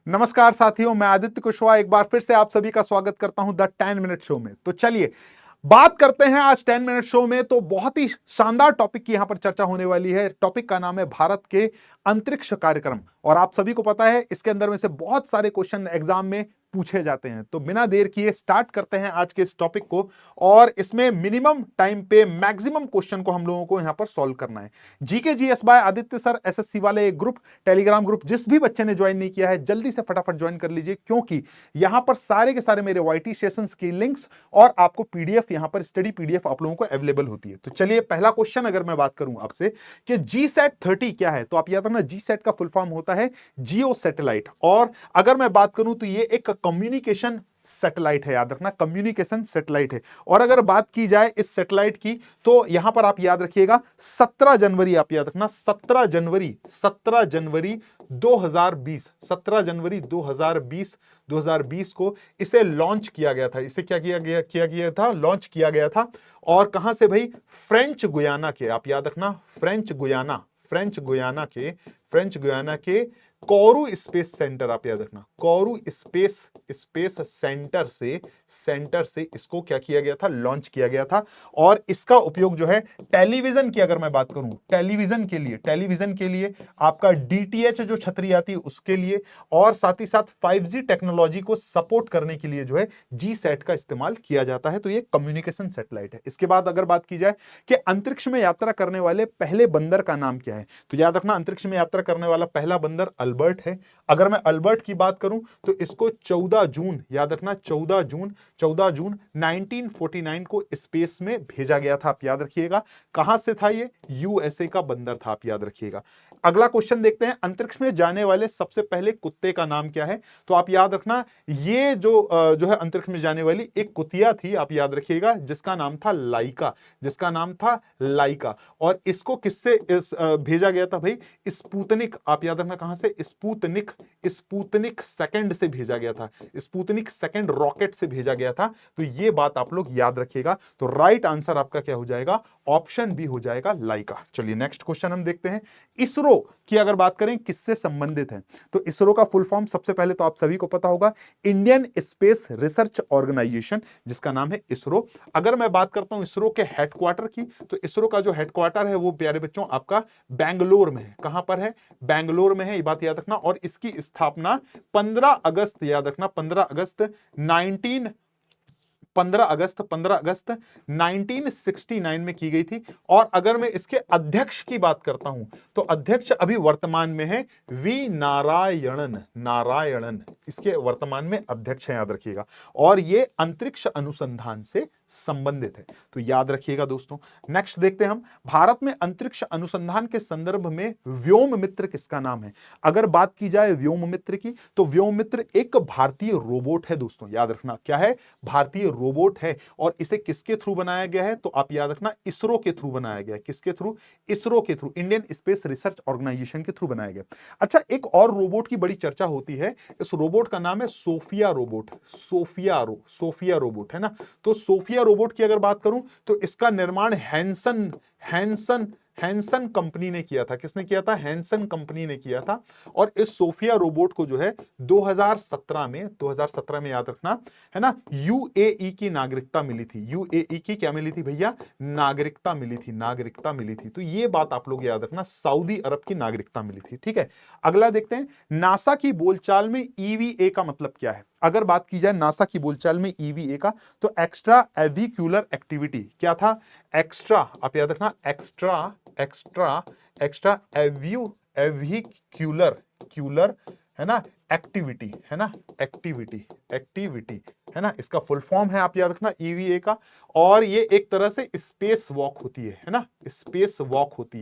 नमस्कार साथियों, मैं आदित्य कुशवाहा एक बार फिर से आप सभी का स्वागत करता हूं द 10 मिनट शो में। तो चलिए बात करते हैं आज 10 मिनट शो में। तो बहुत ही शानदार टॉपिक की यहां पर चर्चा होने वाली है। टॉपिक का नाम है भारत के अंतरिक्ष कार्यक्रम। और आप सभी को पता है इसके अंदर में से बहुत सारे क्वेश्चन एग्जाम में पूछे जाते हैं। तो बिना देर किए स्टार्ट करते हैं आज के इस टॉपिक को। और इसमें मिनिमम टाइम पे मैक्सिमम क्वेश्चन को हम लोगों को यहां पर सॉल्व करना है। GK GS bye Aditya sir SSC वाले एक ग्रुप, टेलीग्राम ग्रुप, जिस भी बच्चे ने ज्वाइन नहीं किया है जल्दी से फटाफट ज्वाइन कर लीजिए, क्योंकि यहां पर सारे के सारे मेरे वाईटी सेशंस की लिंक्स और आपको पीडीएफ, यहां पर स्टडी पीडीएफ आप लोगों को अवेलेबल होती है। तो चलिए पहला क्वेश्चन अगर मैं बात करूं आपसे कि GSAT-30 क्या है, तो आप याद रखना GSAT का फुल फॉर्म होता है जियो सैटेलाइट। और अगर मैं बात करूं तो ये एक कम्युनिकेशन सैटेलाइट है, याद रखना कम्युनिकेशन सैटेलाइट है। और अगर बात की जाए इस सैटेलाइट की तो यहां पर आप याद रखिएगा 17 जनवरी, आप याद रखना 17 जनवरी 2020, 17 जनवरी 2020 को इसे लॉन्च किया गया था। इसे क्या किया गया था, लॉन्च किया गया था। और कहां से भाई, फ्रेंच गुयाना के, आप याद रखना फ्रेंच गुयाना के कोरू स्पेस सेंटर, आप याद रखना कोरू स्पेस सेंटर से इसको क्या किया गया था, लॉन्च किया गया था। और इसका उपयोग जो है टेलीविजन की, अगर मैं बात करूं टेलीविजन के लिए आपका डीटीएच जो छतरी आती है उसके लिए, और साथ ही साथ 5G टेक्नोलॉजी को सपोर्ट करने के लिए जो है GSAT का इस्तेमाल किया जाता है। तो ये कम्युनिकेशन सैटेलाइट है। इसके बाद अगर बात की जाए कि अंतरिक्ष में यात्रा करने वाले पहले बंदर का नाम क्या है, तो याद रखना अंतरिक्ष में यात्रा करने वाला पहला बंदर अल्बर्ट है। अगर मैं अल्बर्ट की बात करूं तो इसको 14 जून, याद रखना 14 जून 1949 को स्पेस में भेजा गया था। आप याद रखिएगा कहां से था, ये यूएसए का बंदर था, आप याद रखिएगा। अगला क्वेश्चन देखते हैं, अंतरिक्ष में जाने वाले सबसे पहले कुत्ते का नाम क्या है, तो आप याद रखना ये जो है अंतरिक्ष में जाने वाली एक कुतिया थी, आप याद रखिएगा, जिसका नाम था लाइका। और इसको किससे भेजा गया था भाई, स्पुतनिक, आप याद रखना कहां से, स्पुतनिक सेकंड से भेजा गया था, स्पुतनिक सेकंड रॉकेट से भेजा गया था। तो ये बात आप लोग याद रखिएगा। तो राइट आंसर आपका क्या हो जाएगा, ऑप्शन बी हो जाएगा, लाइका। चलिए नेक्स्ट क्वेश्चन हम देखते हैं। इसरो की अगर बात करें किससे संबंधित है, तो इसरो का फुल फॉर्म सबसे पहले तो आप सभी को पता होगा, इंडियन स्पेस रिसर्च ऑर्गेनाइजेशन, जिसका नाम है इसरो। अगर मैं बात करता हूं इसरो के हेडक्वार्टर की, तो इसरो का जो हेडक्वार्टर है वो प्यारे बच्चों आपका बेंगलोर में है। कहां पर है, बेंगलोर में है, ये बात याद रखना। और इसकी स्थापना 15 अगस्त, याद रखना 15 अगस्त 1969 में की गई थी। और अगर मैं इसके अध्यक्ष की बात करता हूं तो अध्यक्ष अभी वर्तमान में है वी नारायणन इसके वर्तमान में अध्यक्ष हैं, याद रखिएगा। और ये अंतरिक्ष अनुसंधान से संबंधित है, तो याद रखिएगा दोस्तों। नेक्स्ट देखते हैं हम, भारत में अंतरिक्ष अनुसंधान के संदर्भ में व्योम मित्र किसका नाम है। अगर बात की जाए व्योम मित्र की, तो व्योम मित्र एक भारतीय रोबोट है दोस्तों, याद रखना क्या है, भारतीय रोबोट है। और इसे किसके थ्रू बनाया गया है, तो आप याद रखना इसरो के थ्रू बनाया गया है। किसके थ्रू, इसरो के through, Indian space research organisation के थ्रू बनाया गया। अच्छा, एक और रोबोट की बड़ी चर्चा होती है, इस रोबोट का नाम है सोफिया रोबोट है ना। तो सोफिया रोबोट की अगर बात करूं तो इसका निर्माण हैंसन कंपनी ने किया था। किसने किया था, हैंसन कंपनी ने किया था। और इस सोफिया रोबोट को जो है 2017 में याद रखना है ना, यूएई की नागरिकता मिली थी। यूएई की क्या मिली थी भैया, नागरिकता मिली थी। तो ये बात आप लोग याद रखना, सऊदी अरब की नागरिकता मिली थी। ठीक है, अगला देखते हैं, नासा की बोलचाल में ईवीए का मतलब क्या है। अगर बात की जाए नासा की बोलचाल में ईवीए का, तो एक्स्ट्रा एविक्यूलर एक्टिविटी क्या था, एक्स्ट्रा, आप याद रखना एक्स्ट्रा एविक्यूलर है ना, एक्टिविटी है ना, इसका फुल फॉर्म है, आप याद रखना ईवीए का। और ये एक तरह से स्पेस वॉक होती है ना, स्पेस वॉक होती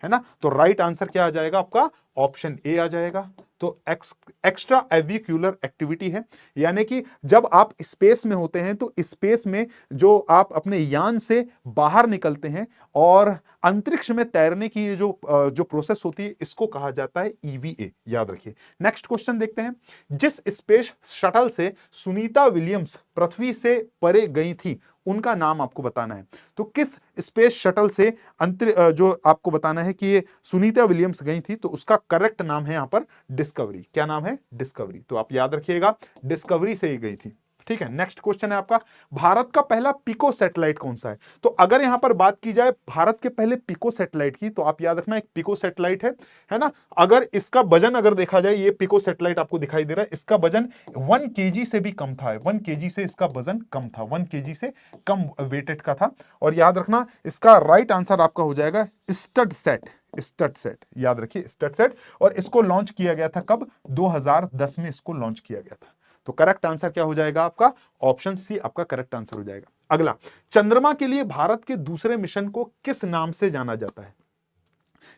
है ना। तो राइट आंसर क्या आ जाएगा आपका, ऑप्शन ए आ जाएगा। तो एक्स्ट्रा एविक्यूलर एक्टिविटी है, यानी कि जब आप स्पेस में होते हैं तो स्पेस में जो आप अपने यान से बाहर निकलते हैं और अंतरिक्ष में तैरने की जो प्रोसेस होती है, इसको कहा जाता है ईवीए, याद रखिए। नेक्स्ट क्वेश्चन देखते हैं, जिस स्पेस शटल से सुनीता विलियम्स पृथ्वी से परे गई थी उनका नाम आपको बताना है। तो किस स्पेस शटल से जो आपको बताना है कि ये सुनीता विलियम्स गई थी, तो उसका करेक्ट नाम है यहां पर डिस्कवरी। क्या नाम है? डिस्कवरी। तो आप याद रखिएगा, डिस्कवरी से ही गई थी। ठीक है, नेक्स्ट क्वेश्चन है आपका, भारत का पहला पिको सैटेलाइट कौन सा है? तो अगर यहां पर बात की जाए भारत के पहले पिको सैटेलाइट की, तो आप याद रखना एक पिको सैटेलाइट है ना। अगर इसका वजन अगर देखा जाए, ये पिको सैटेलाइट आपको दिखाई दे रहा है, इसका वजन 1 केजी से भी कम था। 1 केजी से इसका वजन कम था, 1 केजी से कम वेटेड का था। और याद रखना इसका राइट आंसर आपका हो जाएगा स्टडसैट। स्टडसैट याद रखिए, स्टडसैट। और इसको लॉन्च किया गया था कब? 2010 में इसको लॉन्च किया गया था। तो करेक्ट आंसर क्या हो जाएगा आपका? ऑप्शन सी आपका करेक्ट आंसर हो जाएगा। अगला, चंद्रमा के लिए भारत के दूसरे मिशन को किस नाम से जाना जाता है?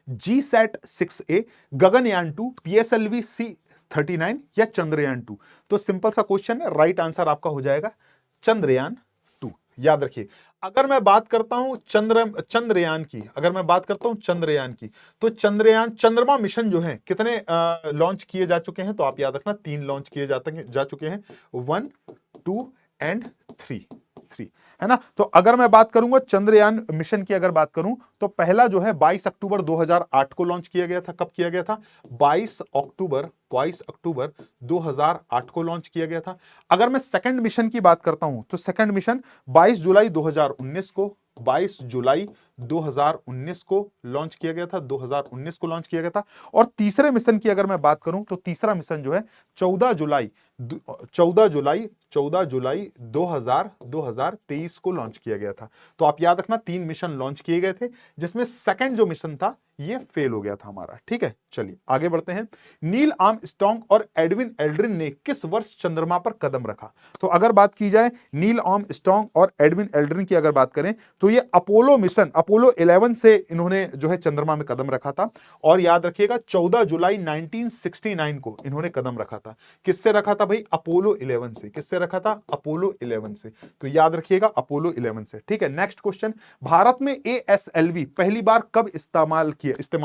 GSAT-6A, गगनयान 2, PSLV-C-39 या चंद्रयान 2? तो सिंपल सा क्वेश्चन है, राइट आंसर आपका हो जाएगा चंद्रयान 2। याद रखिए, अगर मैं बात करता हूं चंद्रयान की, अगर मैं बात करता हूं चंद्रयान की, तो चंद्रमा मिशन जो है कितने लॉन्च किए जा चुके हैं? तो आप याद रखना 3 लॉन्च किए जा चुके हैं, 1, 2 एंड 3 है ना। तो अगर मैं बात करूंगा चंद्रयान मिशन की, अगर बात करूं तो पहला जो है 22 अक्टूबर 2008 को लॉन्च किया गया था। कब किया गया था? 22 अक्टूबर 2008 को लॉन्च किया गया था। अगर मैं सेकंड मिशन की बात करता हूं, तो सेकंड मिशन 22 जुलाई 2019 को 22 जुलाई 2019 को लॉन्च किया गया था। 2019 को लॉन्च किया गया था। और तीसरे मिशन की अगर मैं बात करूं, तो तीसरा मिशन जो है 14 जुलाई 2023 को लॉन्च किया गया था। तो आप याद रखना 3 मिशन लॉन्च किए गए थे, जिसमें सेकंड जो मिशन था ये फेल हो गया था हमारा। ठीक है, चलिए आगे बढ़ते हैं। नील आर्मस्ट्रांग और एडविन एल्ड्रिन ने किस वर्ष चंद्रमा पर कदम रखा? तो अगर बात की जाए नील आर्मस्ट्रांग और एडविन एल्ड्रिन की अगर बात करें, तो ये अपोलो मिशन, अपोलो 11 से इन्होंने जो है चंद्रमा में कदम रखा था। और याद रखिएगा 14 जुलाई 1969 को इन्होंने कदम रखा था। किससे रखा था भाई? अपोलो 11 से। किससे रखा था? अपोलो 11 से। तो याद रखिएगा अपोलो 11 से। ठीक है, नेक्स्ट क्वेश्चन, भारत में ASLV पहली बार कब इस्तेमाल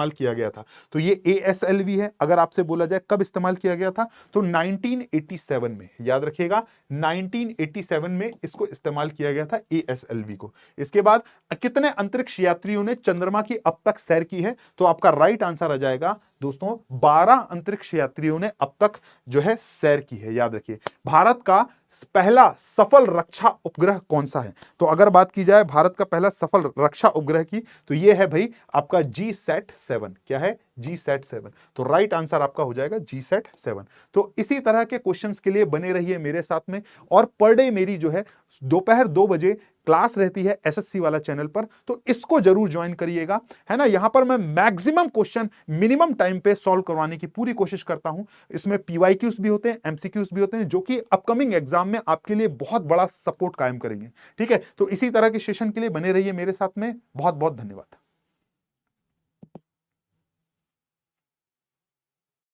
किया गया था? तो ये ASLV है, अगर आपसे बोला जाए कब इस्तेमाल किया गया था, तो 1987 में। याद रखिएगा 1987 में इसको इस्तेमाल किया गया था, ASLV को। इसके बाद कितने अंतरिक्ष यात्रियों ने चंद्रमा की अब तक सैर की है? तो आपका राइट आंसर आ जाएगा दोस्तों 12 अंतरिक्ष यात्रियों ने अब तक जो है सैर की है। याद रखिए, भारत का पहला सफल रक्षा उपग्रह कौन सा है? तो अगर बात की जाए भारत का पहला सफल रक्षा उपग्रह की, तो यह है भाई आपका GSAT-7। क्या है? GSAT-7। तो राइट आंसर आपका हो जाएगा GSAT-7। तो इसी तरह के क्वेश्चंस के लिए बने रहिए मेरे साथ में। और पर डे मेरी जो है दोपहर 2 बजे क्लास रहती है SSC वाला चैनल पर, तो इसको जरूर ज्वाइन करिएगा, है ना। यहां पर मैं मैक्सिमम क्वेश्चन मिनिमम टाइम पे सॉल्व करवाने की पूरी कोशिश करता हूं। इसमें PYQs भी होते हैं, MCQs भी होते हैं, जो कि अपकमिंग एग्जाम में आपके लिए बहुत बड़ा सपोर्ट कायम करेंगे। ठीक है, तो इसी तरह के सेशन के लिए बने रहिए मेरे साथ में। बहुत बहुत धन्यवाद।